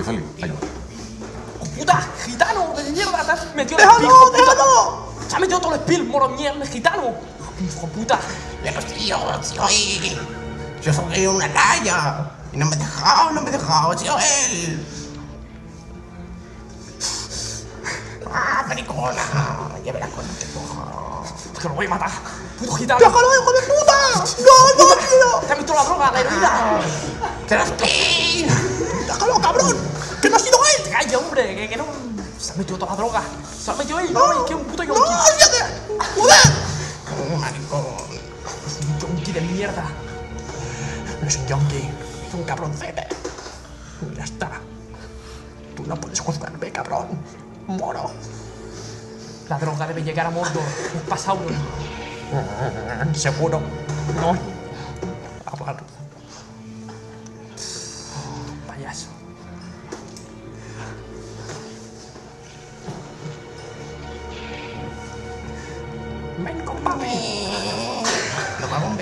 Feli, ayuda. ¡Oh, puta! ¡Gitano! ¡De mierda! ¡Te has metido el ¡Déjalo, pico, puta! déjalo! ¡Se ha metido todo el spill, moro mierda, gitano! ¡Hijo puta! Pero tío, yo soy una raya. Y no me he dejado, tío, él. ¡Ah, maricona! Ya verás cuando te coja. ¡Que lo voy a matar! ¡Puto gitano! ¡Déjalo, hijo de puta! ¡No, no, tío! ¡Te has metido la droga, la heroína! ¡Te las pi! ¡Déjalo, cabrón! ¡Que no ha sido él! ¡Calla, hombre! ¡Que no! Se ha metido toda la droga. Se ha metido él, No, ¿no? ¡Que es un puto ¡No, yonki! fíjate! ¡Joder! ¡Oh, maricón! Es un yonki de mierda. No es un yonki, es un cabroncete. Ya está. Tú no puedes juzgarme, cabrón. Moro. La droga debe llegar a Mordor. Es pasado. Seguro. No. Hablar. Payaso. Ven con papi. Nos vamos